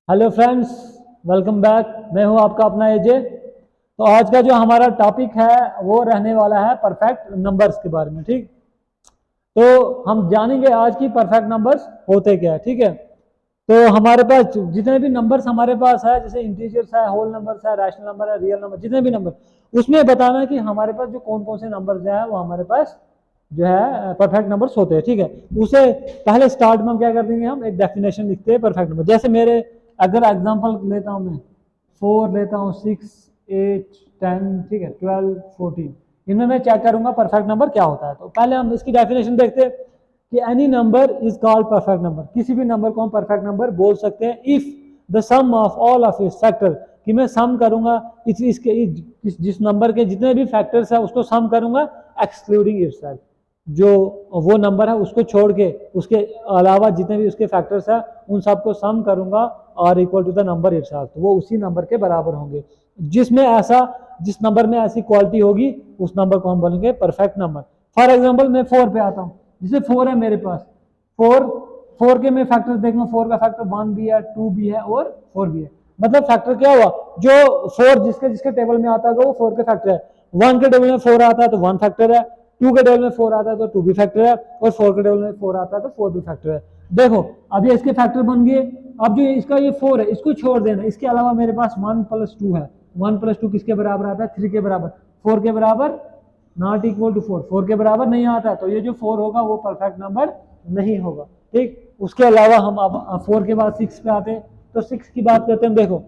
Hello friends, welcome back. मैं हूं आपका अपना एजे। तो आज का जो हमारा टॉपिक है वो रहने वाला है परफेक्ट नंबर्स के बारे में। ठीक, तो हम जानेंगे आज की परफेक्ट नंबर्स होते क्या है। ठीक है, तो हमारे पास जितने भी नंबर्स हमारे पास है, जैसे इंटीजर्स है, होल नंबर्स है, रैशनल नंबर है, रियल नंबर, जितने भी नंबर, उसमें बताना है कि हमारे पास जो कौन कौन से नंबर जो है वो हमारे पास जो है परफेक्ट नंबर्स होते हैं। ठीक है, उसे पहले स्टार्ट में हम क्या कर देंगे, हम एक डेफिनेशन लिखते हैं परफेक्ट नंबर। जैसे मेरे अगर एग्जांपल लेता हूं मैं 4 लेता हूं, 6, 8, 10, ठीक है, 12, 14, इनमें मैं चेक करूंगा परफेक्ट नंबर क्या होता है। तो पहले हम इसकी डेफिनेशन देखते हैं कि any number is called perfect number. किसी भी नंबर को हम परफेक्ट नंबर बोल सकते हैं if the sum of all of its factor, कि मैं सम करूंगा जिस नंबर के जितने भी फैक्टर्स है उसको सम करूंगा एक्सक्लूडिंग इटसेल्फ, जो वो नंबर है उसको छोड़ के उसके अलावा जितने भी उसके फैक्टर्स है उन सबको सम करूंगा और equal to the number itself, तो वो उसी नंबर के बराबर होंगे। जिस नंबर में ऐसी क्वालिटी होगी उस नंबर को हम बोलेंगे परफेक्ट नंबर। फॉर एग्जाम्पल मैं 4 पे आता हूँ, जैसे 4 है मेरे पास, 4 के मैं फैक्टर देखूंगा, 4 का फैक्टर 1 भी है, 2 भी है और 4 भी है। मतलब फैक्टर क्या हुआ, जो 4 जिसके जिसके टेबल में आता है वो 4 के फैक्टर है। 1 के टेबल में 4 आता है तो 1 फैक्टर है, 2 के टेबल में 4 आता है तो 2 भी फैक्टर है, और 4 के टेबल में 4 आता है तो 4 भी फैक्टर है। देखो अब ये इसके फैक्टर बन गए। अब जो इसका ये 4 है इसको छोड़ देना, इसके अलावा मेरे पास 1 + 2 है। 1 + 2 किसके बराबर आता है, 3 के बराबर। 4 के बराबर नॉट इक्वल टू 4, 4 के बराबर नहीं आता, तो ये जो 4 होगा वो परफेक्ट नंबर नहीं होगा। ठीक, उसके अलावा हम अब 4 के बाद 6 पे आते हैं, तो 6 की बात करते हैं। देखो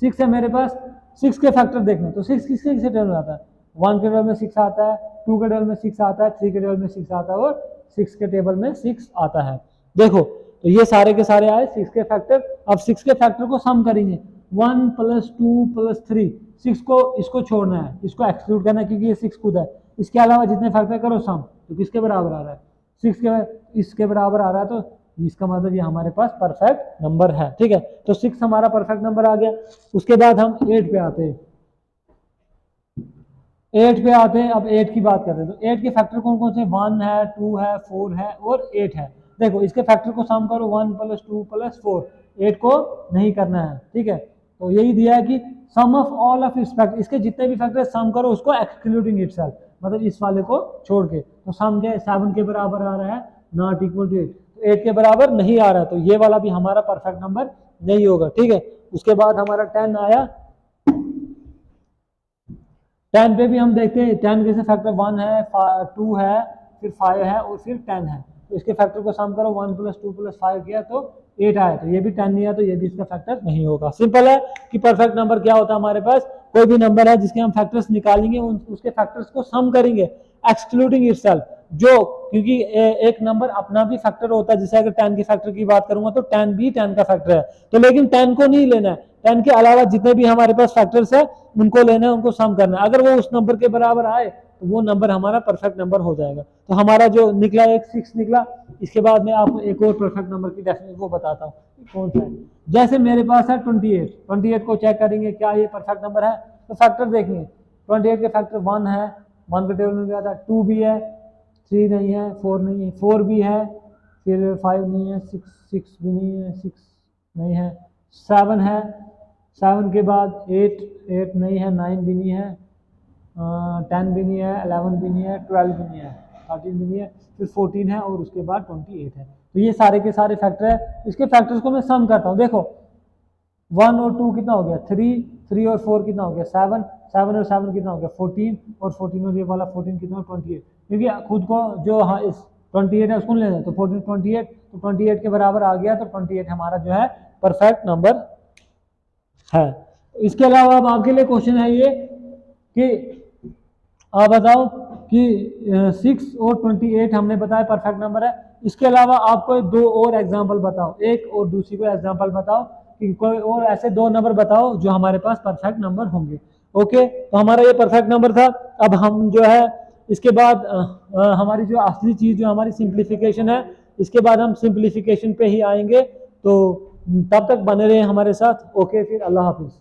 6 है मेरे पास, 6 के फैक्टर देखने, तो 6 किसके किसके टेबल में आता है, 1 के टेबल में 6 आता है, 2 के टेबल में 6 आता है, 3 के टेबल में 6 आता है और 6 के टेबल में 6 आता है। देखो तो ये सारे के सारे आए 6 के फैक्टर। अब 6 के फैक्टर को सम करेंगे, 1 + 2 + 3, 6 को इसको छोड़ना है, इसको एक्सक्लूड करना है क्योंकि ये 6 खुद है। इसके अलावा जितने फैक्टर करो सम, तो किसके बराबर आ रहा है, 6 के इसके बराबर आ रहा है, तो इसका मतलब ये हमारे पास परफेक्ट नंबर है। ठीक है, तो 6 हमारा परफेक्ट नंबर आ गया। उसके बाद हम 8 पे आते हैं। 8 पे आते हैं, अब 8 की बात करते हैं, तो 8 के फैक्टर कौन कौन से, 1 है, 2 है, 4 है और 8 है। देखो इसके फैक्टर को सम करो, 1 + 2 + 4, 8 को नहीं करना है। ठीक है, तो यही दिया है कि sum of all of its factor, इसके जितने भी फैक्टर सम करो उसको एक्सक्लूडिंग इटसेल्फ, मतलब इस वाले को छोड़ के। तो सम के 7 के बराबर आ रहा है, नॉट इक्वल टू 8, तो 8 के बराबर नहीं आ रहा है, तो ये वाला भी हमारा परफेक्ट नंबर नहीं होगा। ठीक है, उसके बाद हमारा 10 आया। 10 पे भी हम देखते हैं, 10 के से फैक्टर 1 है, 2 है, फिर 5 है और फिर 10 है। तो इसके फैक्टर को सम करो, 1 + 2 + 5 किया तो 8 आया, तो ये भी 10 नहीं आया, तो ये भी इसका फैक्टर नहीं होगा। सिंपल है कि परफेक्ट नंबर क्या होता है, हमारे पास कोई भी नंबर है जिसके हम फैक्टर्स निकालेंगे, उसके फैक्टर्स को सम करेंगे एक्सक्लूडिंग इटसेल्फ, जो क्योंकि एक नंबर अपना भी फैक्टर होता है। जैसे अगर 10 के फैक्टर की बात करूंगा तो 10 भी 10 का फैक्टर है, तो लेकिन 10 को नहीं लेना है, 10 के अलावा जितने भी हमारे पास फैक्टर्स है उनको लेना है, उनको सम करना है। अगर वो उस नंबर के बराबर आए तो वो नंबर हमारा परफेक्ट नंबर हो जाएगा। तो हमारा जो निकला एक 6 निकला। इसके बाद मैं आपको एक और परफेक्ट नंबर की डेफिनेशन वो बताता हूँ कौन सा है। जैसे मेरे पास है 28, 28 को चेक करेंगे क्या ये परफेक्ट नंबर है, तो फैक्टर देखेंगे, 28 के फैक्टर 1 है, 1 के टेबल में क्या था, 2 भी है, 3 नहीं है, 4 नहीं है, 4 भी है, फिर 5 नहीं है, 6 भी नहीं है, 6 नहीं है, 7 है, 7 के बाद 8 नहीं है, 9 भी नहीं है, 10 भी नहीं है, 11 भी नहीं है, 12 भी नहीं है, 13 भी नहीं है, फिर 14 है और उसके बाद 28 है। तो ये सारे के सारे फैक्टर है। इसके फैक्टर्स को मैं सम करता हूँ। देखो 1 और 2 कितना हो गया, 3 और 4 कितना हो गया, 7 और 7 कितना हो गया, 14 और 14 और ये वाला 14 कितना, 28, क्योंकि खुद को जो हाँ इस 28 है उसको लेना है, तो 14 28, तो 28 के बराबर आ गया, तो 28 हमारा जो है परफेक्ट नंबर है। इसके अलावा अब आपके लिए क्वेश्चन है ये कि आप बताओ कि 6 और 28 हमने बताया परफेक्ट नंबर है। इसके अलावा आपको 2 और एग्जाम्पल बताओ, एक और दूसरी को एग्जाम्पल बताओ कि कोई और ऐसे 2 नंबर बताओ जो हमारे पास परफेक्ट नंबर होंगे। ओके, तो हमारा ये परफेक्ट नंबर था। अब हम जो है इसके बाद हमारी जो असली चीज जो हमारी सिंप्लीफिकेशन है, इसके बाद हम सिंप्लीफिकेशन पे ही आएंगे। तो तब तक बने रहे हमारे साथ। ओके, फिर अल्लाह हाफिज।